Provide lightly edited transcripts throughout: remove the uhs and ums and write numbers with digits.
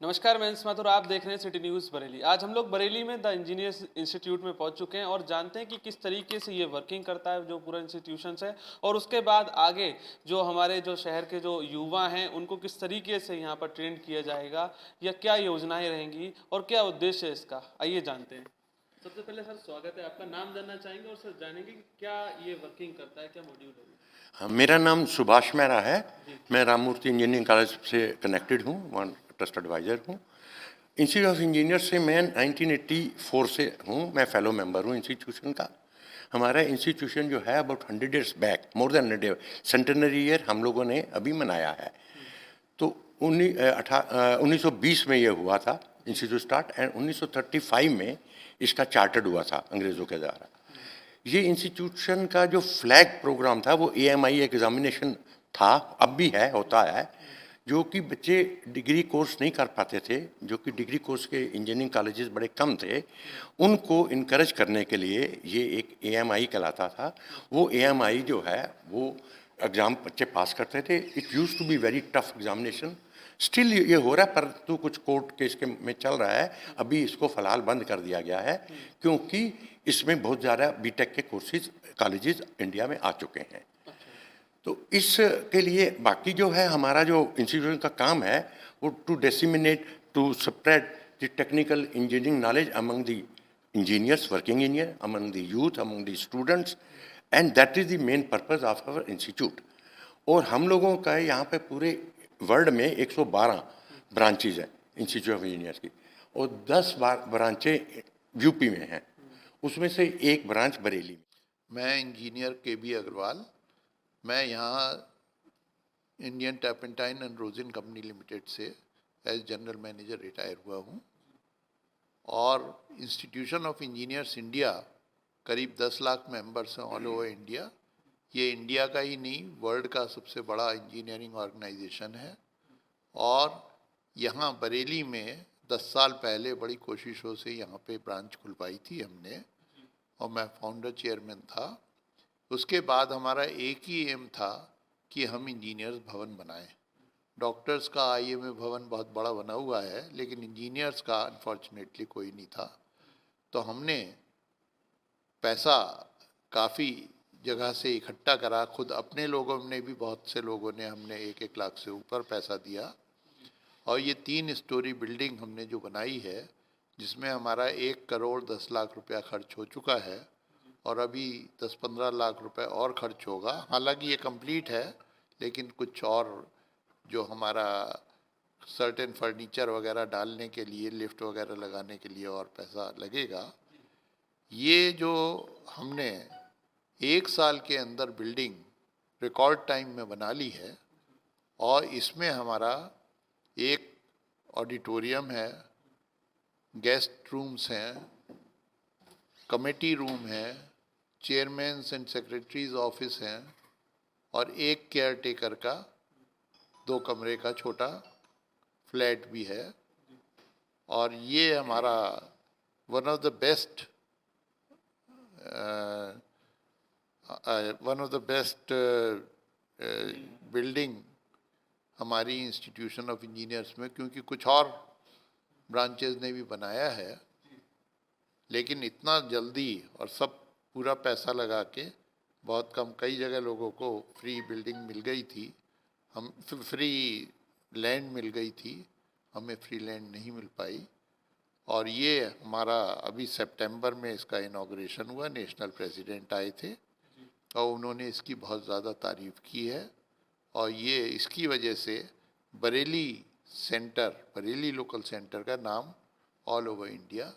नमस्कार, मैं इंस माथुर, आप देख रहे हैं सिटी न्यूज़ बरेली। आज हम लोग बरेली में द इंजीनियर्स इंस्टीट्यूट में पहुंच चुके हैं और जानते हैं कि किस तरीके से ये वर्किंग करता है, जो पूरा इंस्टीट्यूशंस है, और उसके बाद आगे जो हमारे जो शहर के जो युवा हैं उनको किस तरीके से यहाँ पर ट्रेंड किया जाएगा या क्या योजनाएं रहेंगी और क्या उद्देश्य है इसका। आइए जानते हैं। सबसे पहले सर स्वागत है, आपका नाम जानना चाहेंगे और सर जानेंगे कि क्या ये वर्किंग करता है, क्या मॉड्यूल है। हाँ, मेरा नाम सुभाष मेहरा है। जी। मैं राममूर्ति इंजीनियरिंग कॉलेज से कनेक्टेड हूँ, वहाँ ट्रस्ट एडवाइज़र हूँ। इंस्टीट्यूट ऑफ इंजीनियर से मैं 1984 से हूँ, मैं फेलो मेंबर हूँ इंस्टीट्यूशन का। हमारा इंस्टीट्यूशन जो है about 100 years back, more than 100 centenary year हम लोगों ने अभी मनाया है। तो 1920 में ये हुआ था इंस्टीट्यूट स्टार्ट, एंड 1935 में इसका चार्टर्ड हुआ था अंग्रेज़ों के द्वारा। ये इंस्टीट्यूशन का जो फ्लैग प्रोग्राम था वो AMI एग्जामिनेशन था, अब भी है, होता है। जो कि बच्चे डिग्री कोर्स नहीं कर पाते थे, जो कि डिग्री कोर्स के इंजीनियरिंग कॉलेजेस बड़े कम थे, उनको इनकरेज करने के लिए ये एक AMI कहलाता था। वो AMI जो है वो एग्ज़ाम बच्चे पास करते थे। It use to be very tough examination. Still ये हो रहा है, परंतु कुछ कोर्ट केस के में चल रहा है। अभी इसको फ़िलहाल बंद कर दिया गया है क्योंकि इसमें बहुत ज़्यादा बीटेक के कोर्सेज कॉलेजेस इंडिया में आ चुके हैं। तो इसके लिए बाकी जो है हमारा जो इंस्टीट्यूशन का काम है वो to disseminate, to spread the technical engineering knowledge among the engineers, working engineer, among the youth, among the students, and that is the main purpose of our institute. और हम लोगों का यहाँ पे पूरे वर्ल्ड में 112 ब्रांचेज हैं इंस्टीट्यूट ऑफ इंजीनियर्स की, और 10 ब्रांचें यूपी में हैं, उसमें से एक ब्रांच बरेली में। मैं इंजीनियर KB अग्रवाल, मैं यहाँ Indian turpentine and rosin company limited से एज जनरल मैनेजर रिटायर हुआ हूँ। और इंस्टीट्यूशन ऑफ इंजीनियर्स इंडिया करीब 10 लाख मेंबर्स हैं ऑल ओवर इंडिया। ये इंडिया का ही नहीं, वर्ल्ड का सबसे बड़ा इंजीनियरिंग ऑर्गेनाइजेशन है। और यहाँ बरेली में 10 साल पहले बड़ी कोशिशों से यहाँ पे ब्रांच खुलवाई थी हमने, और मैं फाउंडर चेयरमैन था। उसके बाद हमारा एक ही एम था कि हम इंजीनियर्स भवन बनाएं। डॉक्टर्स का IMA भवन बहुत बड़ा बना हुआ है, लेकिन इंजीनियर्स का अनफॉर्चुनेटली कोई नहीं था। तो हमने पैसा काफ़ी जगह से इकट्ठा करा, खुद अपने लोगों ने भी, बहुत से लोगों ने, हमने 1-1 लाख से ऊपर पैसा दिया। और ये 3 स्टोरी बिल्डिंग हमने जो बनाई है, जिसमें हमारा 1 करोड़ 10 लाख रुपया खर्च हो चुका है, और अभी 10-15 लाख रुपए और खर्च होगा। हालांकि ये कंप्लीट है, लेकिन कुछ और जो हमारा सर्टेन फर्नीचर वगैरह डालने के लिए, लिफ्ट वगैरह लगाने के लिए और पैसा लगेगा। ये जो हमने 1 साल के अंदर बिल्डिंग रिकॉर्ड टाइम में बना ली है, और इसमें हमारा एक ऑडिटोरियम है, गेस्ट रूम्स हैं, कमेटी रूम है, चेयरमैन्स एंड सेक्रेटरीज ऑफिस हैं, और एक केयर टेकर का 2 कमरे का छोटा फ्लैट भी है। और ये हमारा one of the best building हमारी इंस्टीट्यूशन ऑफ इंजीनियर्स में, क्योंकि कुछ और ब्रांचेस ने भी बनाया है, लेकिन इतना जल्दी और सब पूरा पैसा लगा के बहुत कम, कई जगह लोगों को फ्री बिल्डिंग मिल गई थी, हम फ्री लैंड मिल गई थी, हमें फ्री लैंड नहीं मिल पाई। और ये हमारा अभी सितंबर में इसका इनॉग्रेशन हुआ, नेशनल प्रेसिडेंट आए थे और उन्होंने इसकी बहुत ज़्यादा तारीफ़ की है। और ये इसकी वजह से Bareilly centre, Bareilly local centre का नाम ऑल ओवर इंडिया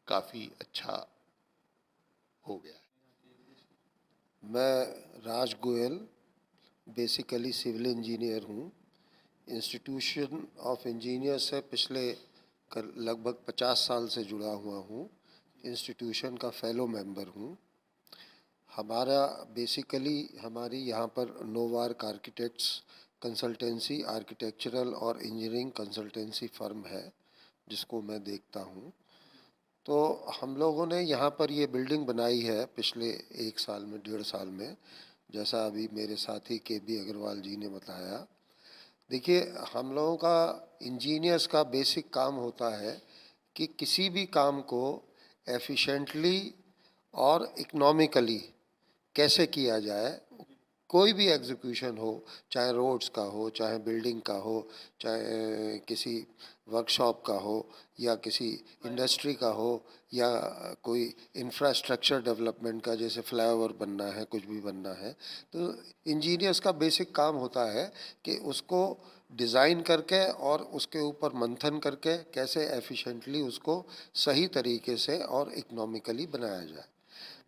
काफ़ी अच्छा हो गया है। मैं राज गोयल, बेसिकली सिविल इंजीनियर हूँ। इंस्टीट्यूशन ऑफ इंजीनियर से पिछले लगभग 50 साल से जुड़ा हुआ हूँ। इंस्टीट्यूशन का फेलो मेंबर हूँ। हमारा बेसिकली हमारी यहाँ पर नोवार्क आर्किटेक्ट्स कंसल्टेंसी, आर्किटेक्चरल और इंजीनियरिंग कंसल्टेंसी फर्म है, जिसको मैं देखता हूँ। तो हम लोगों ने यहाँ पर ये बिल्डिंग बनाई है पिछले 1 साल में, 1.5 साल में, जैसा अभी मेरे साथी KB अग्रवाल जी ने बताया। देखिए, हम लोगों का इंजीनियर्स का बेसिक काम होता है कि किसी भी काम को एफिशिएंटली और इकोनॉमिकली कैसे किया जाए। कोई भी एग्जीक्यूशन हो, चाहे रोड्स का हो, चाहे बिल्डिंग का हो, चाहे किसी वर्कशॉप का हो, या किसी इंडस्ट्री का हो, या कोई इंफ्रास्ट्रक्चर डेवलपमेंट का, जैसे फ्लाईओवर बनना है, कुछ भी बनना है, तो इंजीनियर्स का बेसिक काम होता है कि उसको डिज़ाइन करके और उसके ऊपर मंथन करके कैसे एफिशिएंटली उसको सही तरीके से और इकोनॉमिकली बनाया जाए।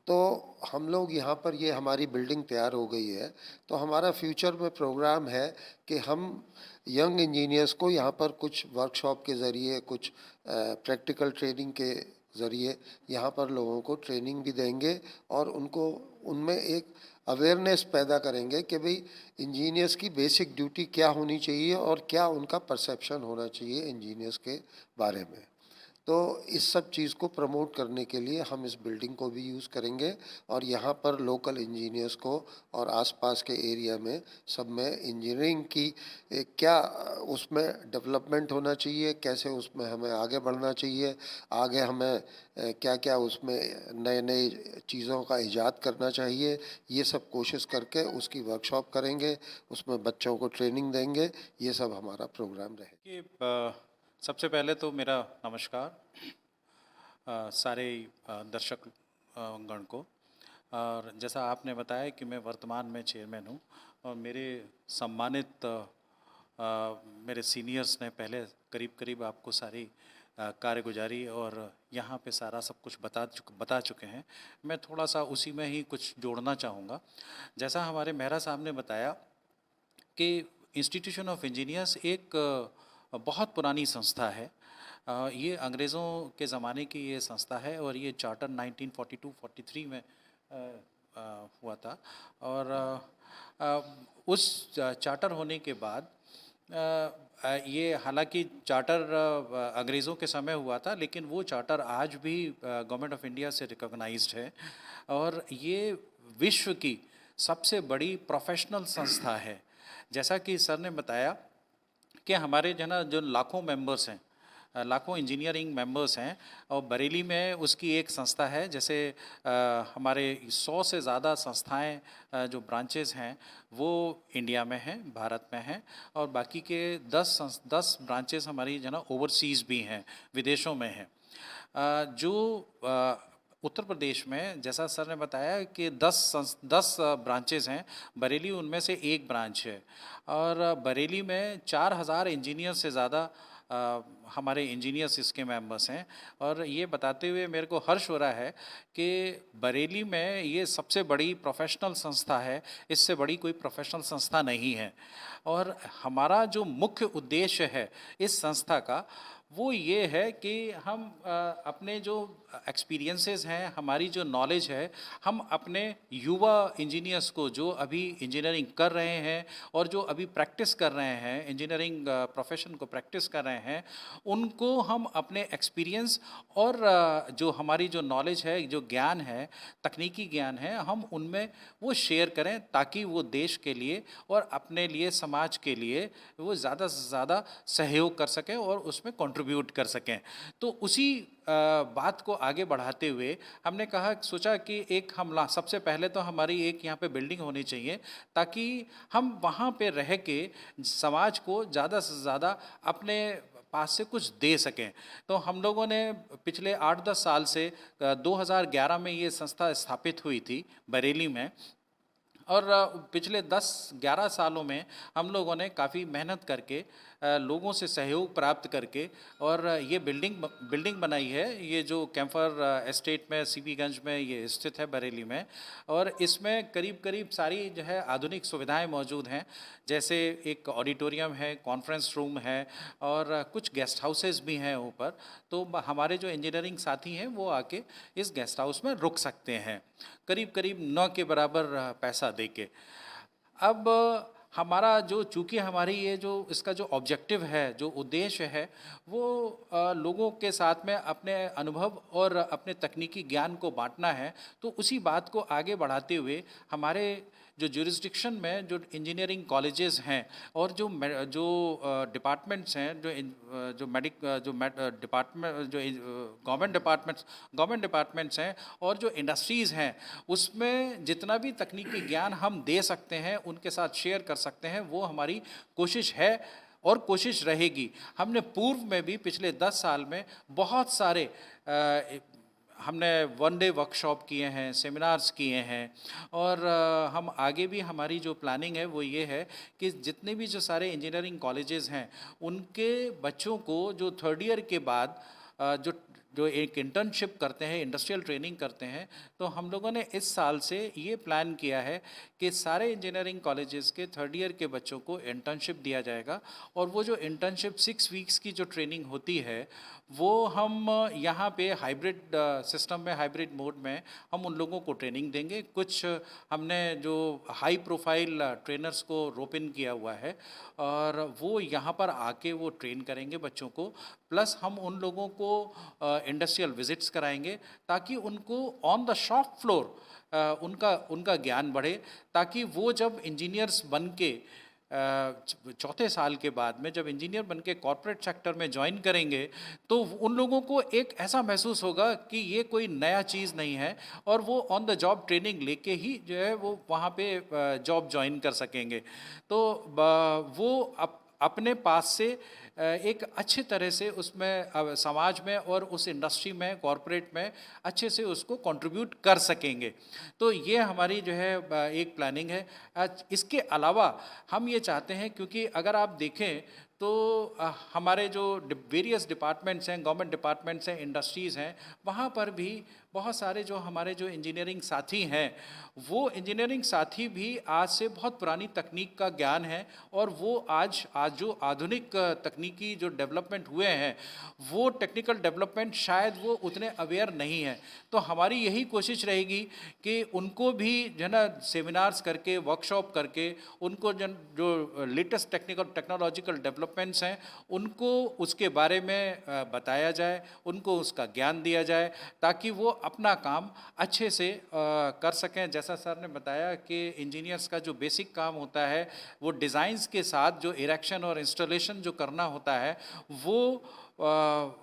तो हम लोग यहाँ पर, ये हमारी बिल्डिंग तैयार हो गई है, तो हमारा फ्यूचर में प्रोग्राम है कि हम यंग इंजीनियर्स को यहाँ पर कुछ वर्कशॉप के ज़रिए, कुछ प्रैक्टिकल ट्रेनिंग के ज़रिए यहाँ पर लोगों को ट्रेनिंग भी देंगे और उनको उनमें एक अवेयरनेस पैदा करेंगे कि भाई इंजीनियर्स की बेसिक ड्यूटी क्या होनी चाहिए और क्या उनका परसेप्शन होना चाहिए इंजीनियर्स के बारे में। तो इस सब चीज़ को प्रमोट करने के लिए हम इस बिल्डिंग को भी यूज़ करेंगे और यहाँ पर लोकल इंजीनियर्स को और आसपास के एरिया में सब में इंजीनियरिंग की क्या उसमें डेवलपमेंट होना चाहिए, कैसे उसमें हमें आगे बढ़ना चाहिए, आगे हमें क्या क्या उसमें नए नए चीज़ों का इजाद करना चाहिए, ये सब कोशिश करके उसकी वर्कशॉप करेंगे, उसमें बच्चों को ट्रेनिंग देंगे। ये सब हमारा प्रोग्राम रहेगा। सबसे पहले तो मेरा नमस्कार सारे दर्शक गण को। और जैसा आपने बताया कि मैं वर्तमान में चेयरमैन हूँ और मेरे सम्मानित मेरे सीनियर्स ने पहले करीब करीब आपको सारी कार्यगुजारी और यहाँ पे सारा सब कुछ बता चुके हैं। मैं थोड़ा सा उसी में ही कुछ जोड़ना चाहूँगा। जैसा हमारे मेहरा साहब ने बताया कि इंस्टीट्यूशन ऑफ इंजीनियर्स एक बहुत पुरानी संस्था है। ये अंग्रेज़ों के ज़माने की ये संस्था है और ये चार्टर 1942-43 में हुआ था। और उस चार्टर होने के बाद ये हालांकि चार्टर अंग्रेज़ों के समय हुआ था, लेकिन वो चार्टर आज भी गवर्नमेंट ऑफ इंडिया से रिकॉग्नाइज्ड है और ये विश्व की सबसे बड़ी प्रोफेशनल संस्था है। जैसा कि सर ने बताया कि हमारे जो लाखों मेंबर्स हैं, लाखों इंजीनियरिंग मेंबर्स हैं और बरेली में उसकी एक संस्था है। जैसे हमारे 100 से ज़्यादा संस्थाएं जो ब्रांचेस हैं वो इंडिया में हैं, भारत में हैं, और बाकी के 10 ब्रांचेस हमारी ओवरसीज़ भी हैं, विदेशों में हैं। जो उत्तर प्रदेश में, जैसा सर ने बताया कि 10 ब्रांचेज़ हैं, बरेली उनमें से एक ब्रांच है। और बरेली में 4000 इंजीनियर से ज़्यादा हमारे इंजीनियर्स इसके मेंबर्स हैं। और ये बताते हुए मेरे को हर्ष हो रहा है कि बरेली में ये सबसे बड़ी प्रोफेशनल संस्था है, इससे बड़ी कोई प्रोफेशनल संस्था नहीं है। और हमारा जो मुख्य उद्देश्य है इस संस्था का वो ये है कि हम अपने जो एक्सपीरियंसेस हैं, हमारी जो नॉलेज है, हम अपने युवा इंजीनियर्स को जो अभी इंजीनियरिंग कर रहे हैं और जो अभी प्रैक्टिस कर रहे हैं, इंजीनियरिंग प्रोफेशन को प्रैक्टिस कर रहे हैं, उनको हम अपने एक्सपीरियंस और जो हमारी जो नॉलेज है, जो ज्ञान है, तकनीकी ज्ञान है, हम उनमें वो शेयर करें ताकि वो देश के लिए और अपने लिए, समाज के लिए वो ज़्यादा से ज़्यादा सहयोग कर सकें और उसमें कंट्रीब्यूट कर सकें। तो उसी बात को आगे बढ़ाते हुए हमने सोचा कि सबसे पहले तो हमारी एक यहाँ पे बिल्डिंग होनी चाहिए ताकि हम वहाँ पे रह के समाज को ज़्यादा से ज़्यादा अपने पास से कुछ दे सकें। तो हम लोगों ने पिछले 8-10 साल से 2011 में ये संस्था स्थापित हुई थी बरेली में, और पिछले 10-11 सालों में हम लोगों ने काफ़ी मेहनत करके, लोगों से सहयोग प्राप्त करके और ये बिल्डिंग बनाई है। ये जो कैंफर एस्टेट में, सीपीगंज में ये स्थित है बरेली में, और इसमें करीब करीब सारी जो है आधुनिक सुविधाएं मौजूद हैं। जैसे एक ऑडिटोरियम है, कॉन्फ्रेंस रूम है और कुछ गेस्ट हाउसेस भी हैं ऊपर। तो हमारे जो इंजीनियरिंग साथी हैं वो आके इस गेस्ट हाउस में रुक सकते हैं, करीब करीब 9 के बराबर पैसा देके। अब हमारा चूँकि हमारी ये इसका जो ऑब्जेक्टिव है, जो उद्देश्य है, वो लोगों के साथ में अपने अनुभव और अपने तकनीकी ज्ञान को बांटना है। तो उसी बात को आगे बढ़ाते हुए हमारे जो जुरिस्डिक्शन में जो इंजीनियरिंग कॉलेजेस हैं और जो डिपार्टमेंट्स हैं, जो डिपार्टमेंट जो गवर्नमेंट डिपार्टमेंट्स हैं और जो इंडस्ट्रीज़ हैं, उसमें जितना भी तकनीकी ज्ञान हम दे सकते हैं, उनके साथ शेयर कर सकते हैं, वो हमारी कोशिश है और कोशिश रहेगी। हमने पूर्व में भी पिछले 10 साल में बहुत सारे हमने वन डे वर्कशॉप किए हैं, सेमिनार्स किए हैं, और हम आगे भी हमारी जो प्लानिंग है वो ये है कि जितने भी जो सारे इंजीनियरिंग कॉलेजेस हैं, उनके बच्चों को जो 3rd ईयर के बाद जो एक इंटर्नशिप करते हैं, इंडस्ट्रियल ट्रेनिंग करते हैं, तो हम लोगों ने इस साल से ये प्लान किया है कि सारे इंजीनियरिंग कॉलेजेस के 3rd ईयर के बच्चों को इंटर्नशिप दिया जाएगा। और वो जो इंटर्नशिप 6 वीक्स की जो ट्रेनिंग होती है, वो हम यहाँ पे हाइब्रिड सिस्टम में, हाइब्रिड मोड में हम उन लोगों को ट्रेनिंग देंगे। कुछ हमने जो हाई प्रोफाइल ट्रेनर्स को रोप इन किया हुआ है और वो यहाँ पर आके वो ट्रेन करेंगे बच्चों को, प्लस हम उन लोगों को इंडस्ट्रियल विजिट्स कराएंगे ताकि उनको ऑन द शॉप फ्लोर उनका ज्ञान बढ़े, ताकि वो जब इंजीनियर्स बन के 4थे साल के बाद में जब इंजीनियर बन के कॉर्पोरेट सेक्टर में ज्वाइन करेंगे, तो उन लोगों को एक ऐसा महसूस होगा कि ये कोई नया चीज़ नहीं है, और वो ऑन द जॉब ट्रेनिंग लेके ही जो है वो वहाँ पे जॉब ज्वाइन कर सकेंगे। तो वो अपने पास से एक अच्छे तरह से उसमें समाज में और उस इंडस्ट्री में, कॉरपोरेट में अच्छे से उसको कंट्रीब्यूट कर सकेंगे। तो ये हमारी जो है एक प्लानिंग है। इसके अलावा हम ये चाहते हैं, क्योंकि अगर आप देखें तो हमारे जो वेरियस डिपार्टमेंट्स हैं, गवर्नमेंट डिपार्टमेंट्स हैं, इंडस्ट्रीज़ हैं, वहाँ पर भी बहुत सारे जो हमारे जो इंजीनियरिंग साथी हैं, वो इंजीनियरिंग साथी भी आज से बहुत पुरानी तकनीक का ज्ञान है, और वो आज जो आधुनिक तकनीकी जो डेवलपमेंट हुए हैं, वो टेक्निकल डेवलपमेंट शायद वो उतने अवेयर नहीं है। तो हमारी यही कोशिश रहेगी कि उनको भी जो है ना सेमिनार्स करके, वर्कशॉप करके, उनको जो लेटेस्ट टेक्नोलॉजिकल डेवलपमेंट्स हैं उनको उसके बारे में बताया जाए, उनको उसका ज्ञान दिया जाए, ताकि वो अपना काम अच्छे से कर सकें। जैसा सर ने बताया कि इंजीनियर्स का जो बेसिक काम होता है, वो डिज़ाइंस के साथ जो इरेक्शन और इंस्टॉलेशन जो करना होता है, वो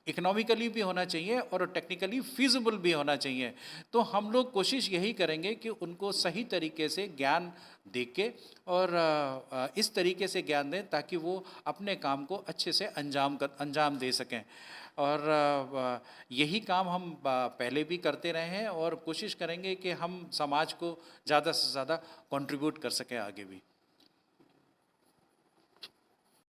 इकोनॉमिकली भी होना चाहिए और टेक्निकली फीजिबल भी होना चाहिए। तो हम लोग कोशिश यही करेंगे कि उनको सही तरीके से ज्ञान दे के और इस तरीके से ज्ञान दें ताकि वो अपने काम को अच्छे से अंजाम दे सकें। और यही काम हम पहले भी करते रहे हैं और कोशिश करेंगे कि हम समाज को ज़्यादा से ज़्यादा कंट्रीब्यूट कर सकें आगे भी।